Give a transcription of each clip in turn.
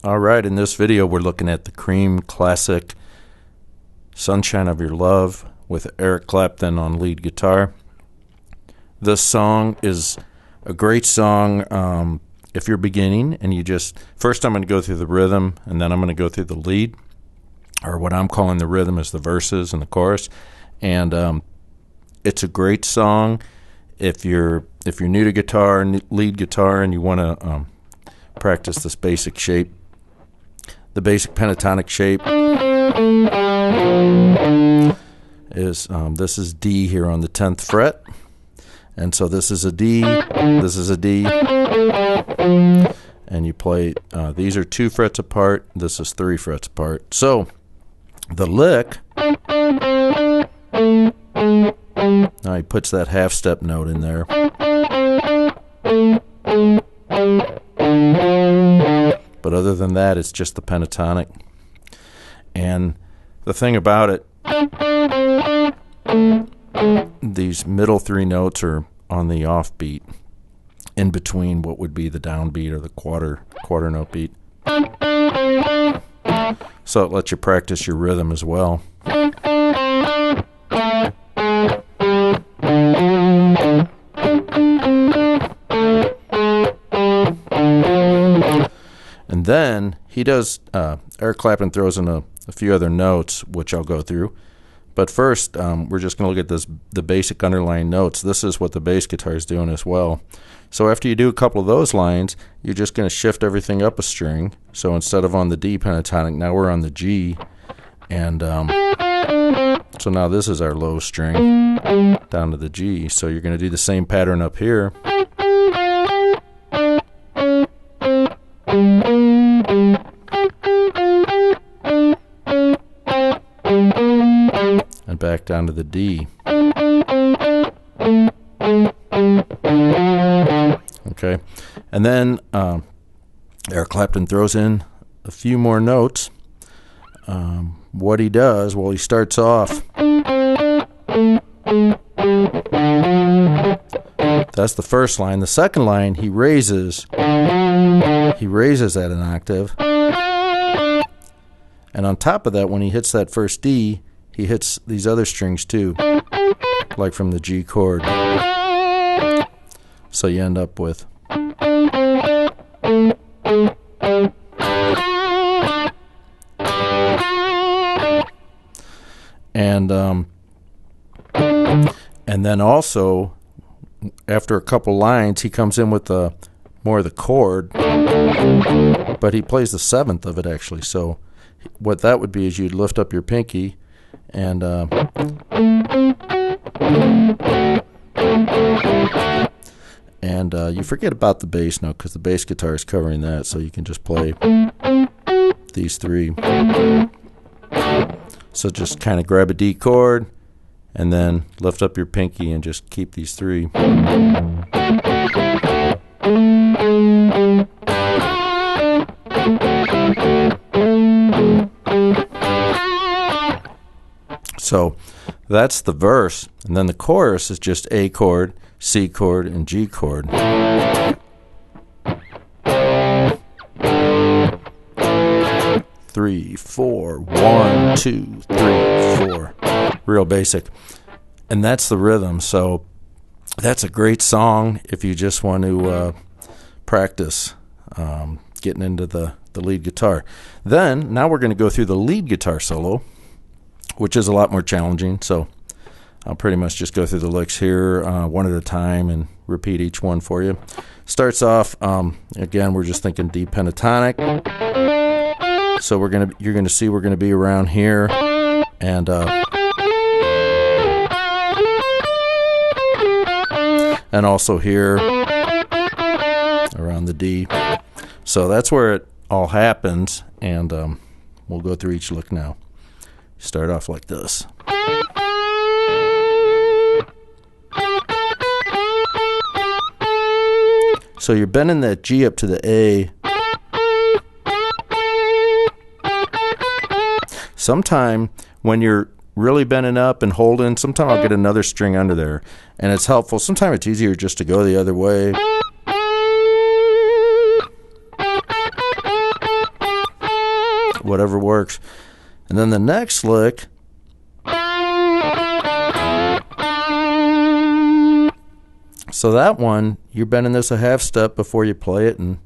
All right, in this video we're looking at the Cream classic Sunshine of Your Love with Eric Clapton on lead guitar. This song is a great song if you're beginning and you just, first I'm going to go through the rhythm and then I'm going to go through the lead, or what I'm calling the rhythm is the verses and the chorus. And it's a great song if you're new to guitar, lead guitar, and you want to practice this basic shape. The basic pentatonic shape is this is D here on the 10th fret, and so this is a D, this is a D, and you play, these are 2 frets apart, this is 3 frets apart. So the lick, now he puts that half step note in there. But other than that, it's just the pentatonic. And the thing about it, these middle 3 notes are on the offbeat, in between what would be the downbeat or the quarter note beat. So it lets you practice your rhythm as well. And then he does, Eric Clapton throws in a few other notes, which I'll go through. But first, we're just going to look at the basic underlying notes. This is what the bass guitar is doing as well. So after you do a couple of those lines, you're just going to shift everything up a string. So instead of on the D pentatonic, now we're on the G. And so now this is our low string down to the G. So you're going to do the same pattern up here. And back down to the D. Okay, and then Eric Clapton throws in a few more notes. What he does, well, he starts off. That's the first line. The second line, he raises at an octave. And on top of that, when he hits that first D, he hits these other strings too, like from the G chord. So you end up with and then also after a couple lines he comes in with more of the chord, but he plays the 7th of it actually. So what that would be is you'd lift up your pinky and you forget about the bass note because the bass guitar is covering that, so you can just play these 3. So just kind of grab a D chord and then lift up your pinky and just keep these 3. So that's the verse, and then the chorus is just A chord, C chord, and G chord. Three, 4, 1, 2, 3, 4. Real basic. And that's the rhythm. So that's a great song if you just want to practice getting into the lead guitar. Then, now we're going to go through the lead guitar solo, which is a lot more challenging. So I'll pretty much just go through the licks here one at a time and repeat each one for you. Starts off, again, we're just thinking D pentatonic. So you're gonna see we're gonna be around here, and also here around the D. So that's where it all happens, and we'll go through each lick now. Start off like this. So you're bending that G up to the A. Sometime when you're really bending up and holding, sometime I'll get another string under there, and it's helpful. Sometimes it's easier just to go the other way. whatever works. And then the next lick, so that one, you're bending this a half step before you play it, and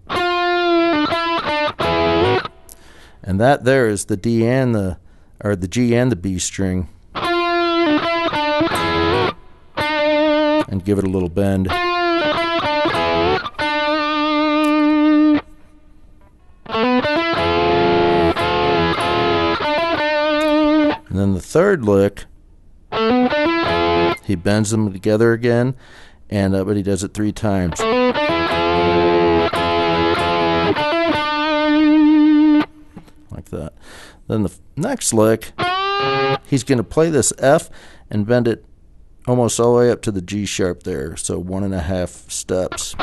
that there is the D and the G and the B string, and give it a little bend. And then the third lick, he bends them together again, and but he does it 3 times. Like that. Then the next lick, he's going to play this F and bend it almost all the way up to the G sharp there, so 1.5 steps.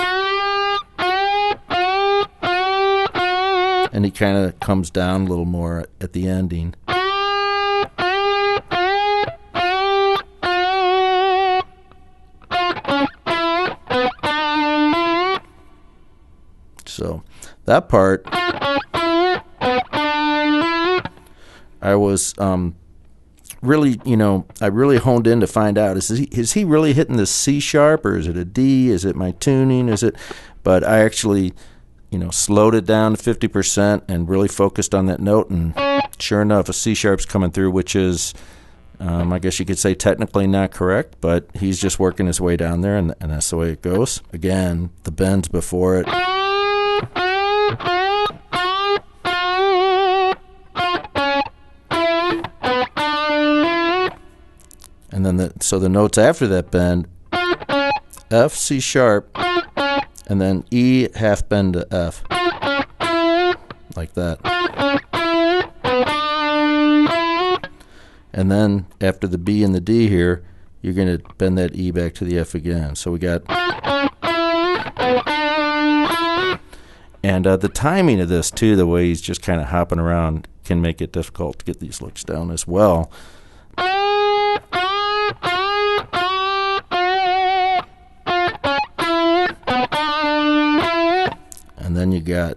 And he kind of comes down a little more at the ending. So that part, I was really, I really honed in to find out, is he really hitting the C sharp, or is it a D? Is it my tuning? But I actually, slowed it down to 50% and really focused on that note, and sure enough, a C sharp's coming through, which is, I guess you could say technically not correct, but he's just working his way down there, and that's the way it goes. Again, the bends before it. And then so the notes after that bend, F, C sharp, and then E half bend to F, like that. And then after the B and the D here, you're going to bend that E back to the F again. So we got, and the timing of this too, the way he's just kind of hopping around, can make it difficult to get these licks down as well. And then you got,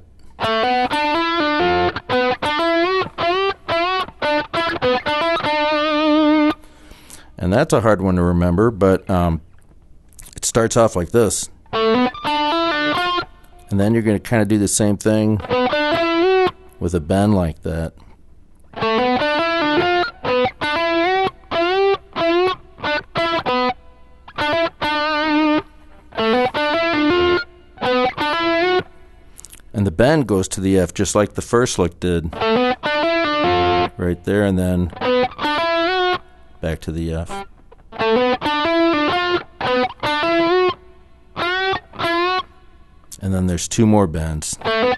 and that's a hard one to remember, but it starts off like this. And then you're going to kind of do the same thing with a bend like that. And the bend goes to the F just like the first lick did. Right there, and then back to the F. And then there's 2 more bends. And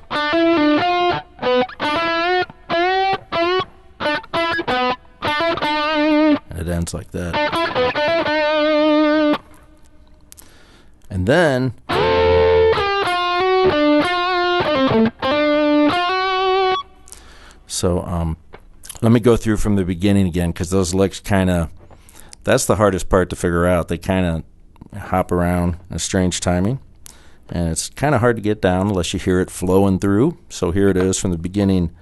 it ends like that. And then let me go through from the beginning again, because those licks that's the hardest part to figure out. They kind of hop around in a strange timing, and it's kind of hard to get down unless you hear it flowing through. So here it is from the beginning.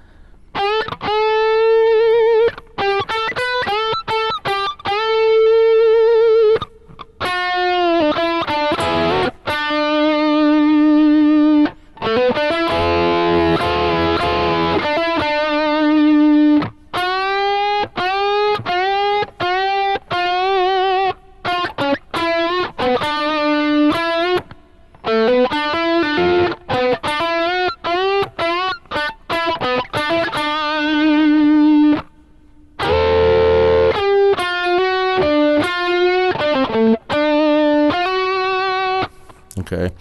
Okay,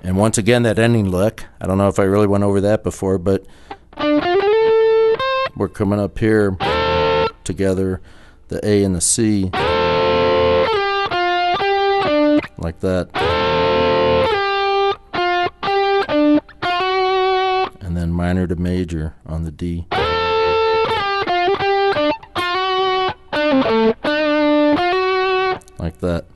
and once again, that ending lick, I don't know if I really went over that before, but we're coming up here together, the A and the C, like that, and then minor to major on the D. Like that.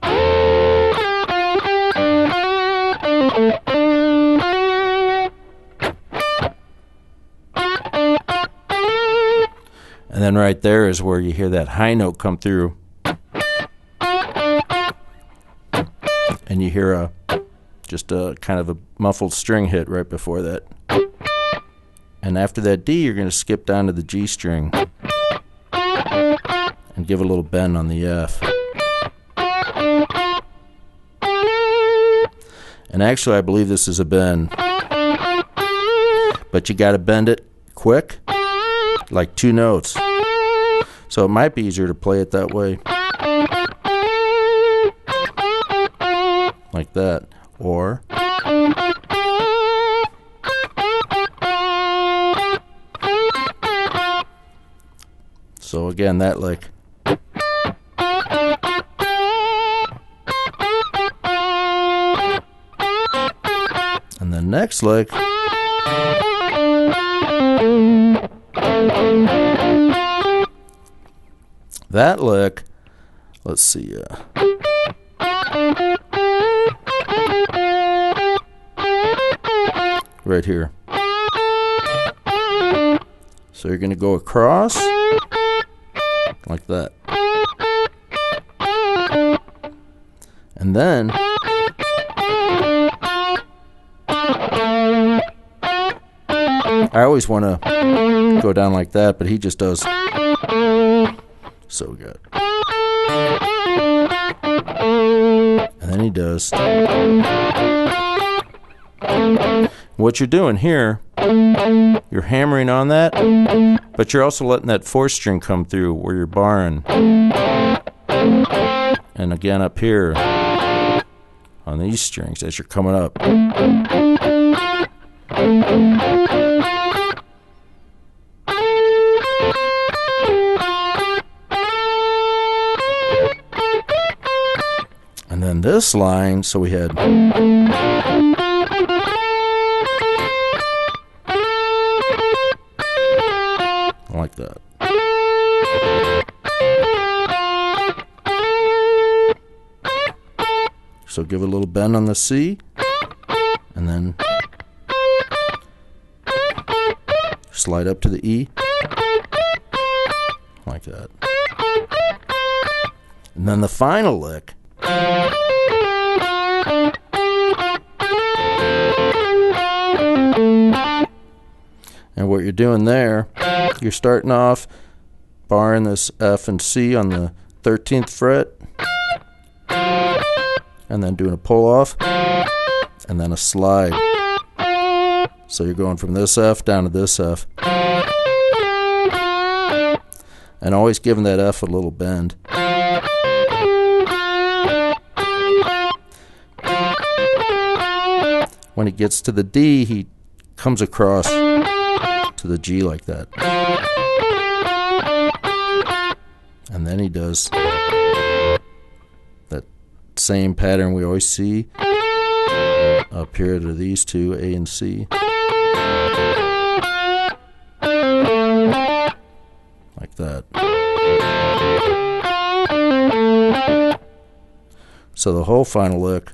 And then right there is where you hear that high note come through. And you hear just a kind of a muffled string hit right before that. And after that D, you're going to skip down to the G string and give a little bend on the F. And actually, I believe this is a bend. But you got to bend it quick, like 2 notes. So it might be easier to play it that way. Like that. Or so again, that lick. And the next lick. That lick, let's see, right here. So you're going to go across like that. And then I always want to go down like that, but he just does so good. And then he does. What you're doing here, you're hammering on that, but you're also letting that 4th string come through where you're barring. And again up here on these strings as you're coming up. And then this line, so we had like that. So give it a little bend on the C, and then slide up to the E, like that. And then the final lick. And what you're doing there, you're starting off barring this F and C on the 13th fret, and then doing a pull off, and then a slide. So you're going from this F down to this F. And always giving that F a little bend. When he gets to the D, he comes across to the G like that. And then he does that same pattern we always see up here to these two, A and C. Like that. So the whole final lick.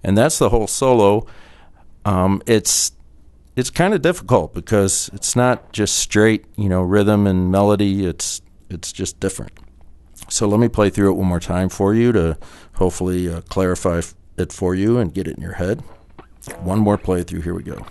And that's the whole solo. It's kind of difficult because it's not just straight, rhythm and melody. It's just different. So let me play through it one more time for you to hopefully clarify it for you and get it in your head. One more playthrough. Here we go.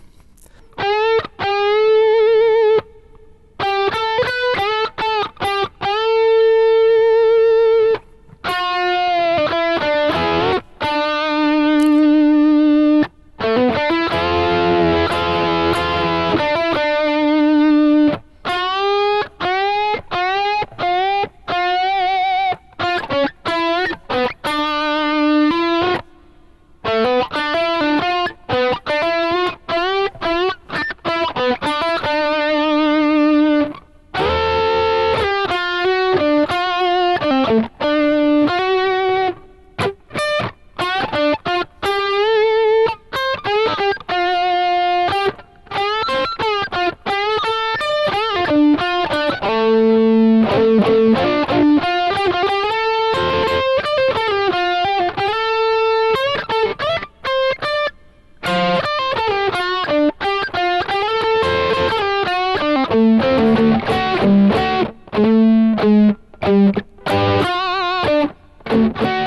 Bye.